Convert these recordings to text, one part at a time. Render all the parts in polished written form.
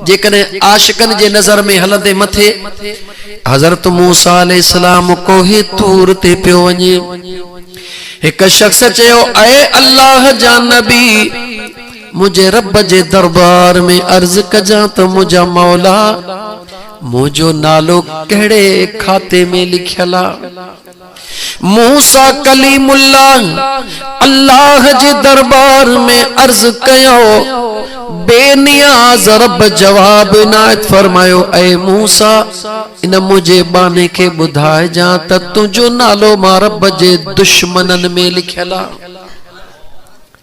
जेकॾहिं आशिकन जे नज़र में हलंदे मथे हज़रत मूसा अलैहिस्सलाम कोहे तूर ते पियो वञे। एक शख्स चयो, ऐ अल्लाह जा नबी, मुझे रब जे दरबार में अर्ज कजा त मुझा मौला मुझो नालो कहिड़े खाते में लिखियल आहे? मूसा कलीमुल्लाह अल्लाह जे दरबार में अर्ज कयो, बेनियाज रब जवाब इनायत फरमायो, ऐ मूसा इन मुझे बाने के बुधाए जा त तुझो नालो मां रब जे दुश्मनन में लिखियल आहे।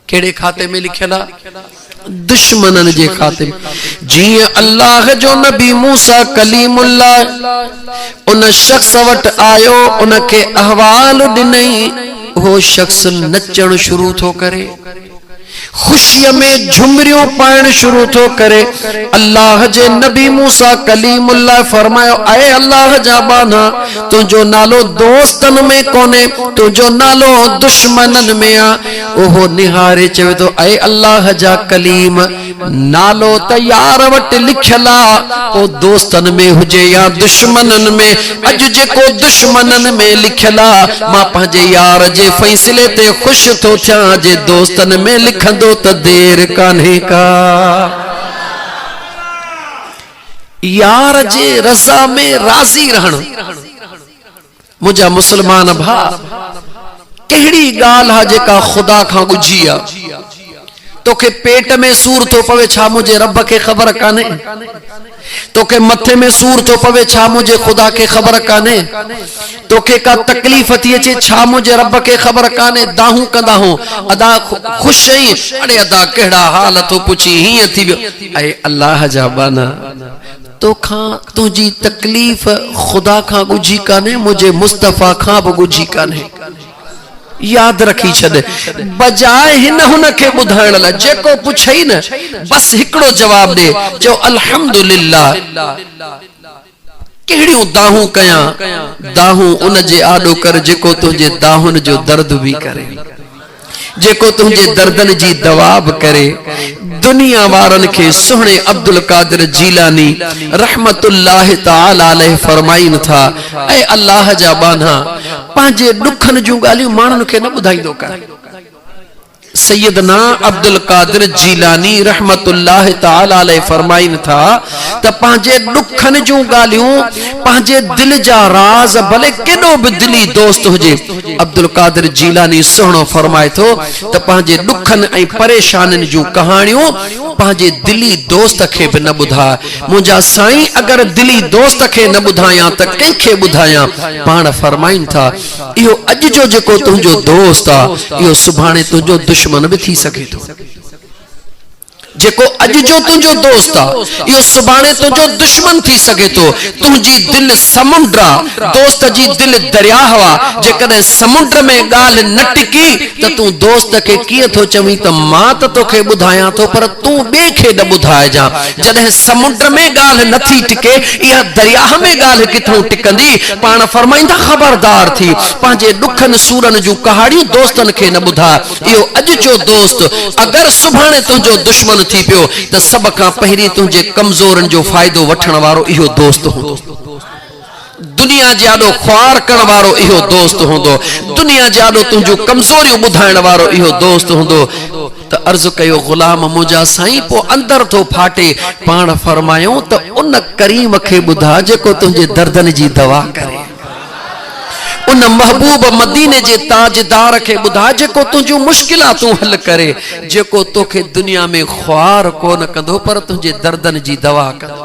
केड़े खाते में लिखियल आहे? दुश्मनन जे खाते में। जी अल्लाह जो नबी मूसा कलीमुल्लाह उन शख्स वट आयो, उनके अहवाल दिनई, वो शख्स नचण शुरू थो करे, खुशियों में झुमरियों पाइण शुरू थो करे। अल्लाह जे नबी मूसा कलीमुल्लाह फरमायो, ऐ अल्लाह जा बाना, तुझो नालो दोस्तन में कोने, तुझो नालो दुश्मनन में आ। ओहो निहारे चवे तो, ऐ अल्लाह जा कलीम, नालो तैयार वट लिखला, ओ दोस्तन में हुजे या दुश्मनन में। अज जेको दुश्मनन में लिखला, मां पंहिंजे यार जे फैसले ते खुश थो थियां, जे दोस्तन में लिखंदो त देर कान्हे का। यार जे रज़ा में राज़ी रहण। मुझा मुसलमान भा, कहिड़ी ॻाल्हि आहे जेका खुदा खां ॻुझी आहे? तोखे पेट में सूर थो पवे, छा मुझे रब के खबर काने? तोखे मथे में सूर थो पवे, छा मुझे खुदा के खबर काने? तोखे का तकलीफ थी अचे, छा मुझे रब के खबर काने? दाहू कंदा हो, अदा खुश आई, अरे अदा केड़ा हाल तो पुछी, ही थी वियो। ऐ अल्लाह जा बाना, तोखा तुझी तकलीफ खुदा खां ॻुझी काने, मुझे मुस्तफा खां भी ॻुझी काने। याद रखी छद, बजाए हिन हुन के बुधाइण ला जेको पुछई न, बस हिकड़ो जवाब दे, जो अल्हम्दुलिल्लाह। केड़ियों दाहू कया, दाहू उन जे आडो कर जेको तुझे दाहुन जो दर्द भी करे, जेको तुझे दर्दन जी दवा भी करे। दुनिया वारन के सुहणे अब्दुल कादिर जीलानी रहमतुल्लाह ताला अलैहि फरमाइन था, ऐ अल्लाह जा बाना, पांजे दुखन जूं गालियूं मानन के न बुधाईंदो कर। सैयदना अब्दुल कादिर जीलानी रहमतुल्लाह ताला अलैहि फरमाइन था त पांजे दुखन जूं गालियूं, पांजे दिल जा राज, भले केडो भी दिली दोस्त हुजे, अब्दुल कादिर जीलानी सुहणो फरमाए थो त पांजे दुखन ऐं परेशानिन जूं कहानियूं पांजे दिली दोस्त के भी न बुधा। मुझा साईं अगर दिली दोस्त के न बुधाया त कंखे बुधाया? पाण फरमाइन था, इहो अज जो जेको तुझो दोस्त आ, इहो सुभाणे तुझो दुश्मन भी थी सके तो। जेको अज जो तुझो दोस्त आ, यो सुभाणे तुझो दुश्मन थी सके तो। तुझी दिल समुंद्र, दोस्त जी दिल दरिया हवा। जेकॾहिं समुंद्र में गाल न टिकी त तू दोस्त के किए थो चवी त मां त तोखे बुधाया थो, पर तू बे के न बुधाए जा। जॾहिं समुंद्र में गाल नथी टिके, इहा दरिया में गाल किथों टिकंदी? पाण फरमाइंदा, खबरदार थी, पांजे दुखन सूरन जूं कहाड़ियूं दोस्तन के न बुधा। इहो अज जो दोस्त अगर सुभाणे तुझो दुश्मन थी पियो त सब का पहिरी तुझे कमजोरन जो फायदो वठण वारो इहो दोस्त होंदो। दुनिया जाडो ख्वार करण वारो इहो दोस्त होंदो। दुनिया जाडो तुझो कमजोरियों बुधाइण वारो इहो दोस्त होंदो। त अर्ज कयो, गुलाम मुझा साईं, पो अंदर तो फाटे। पाण फरमायो त उन करीम के बुधा जेको तुझे दर्दन जी दवा करे, उन महबूब मदीने जे ताजदार के बुधा जेको तुझो मुश्किला तू हल करे, जेको तोखे दुनिया में ख्वार कोन कंदो पर तुझे दर्दन जी दवा कंदो।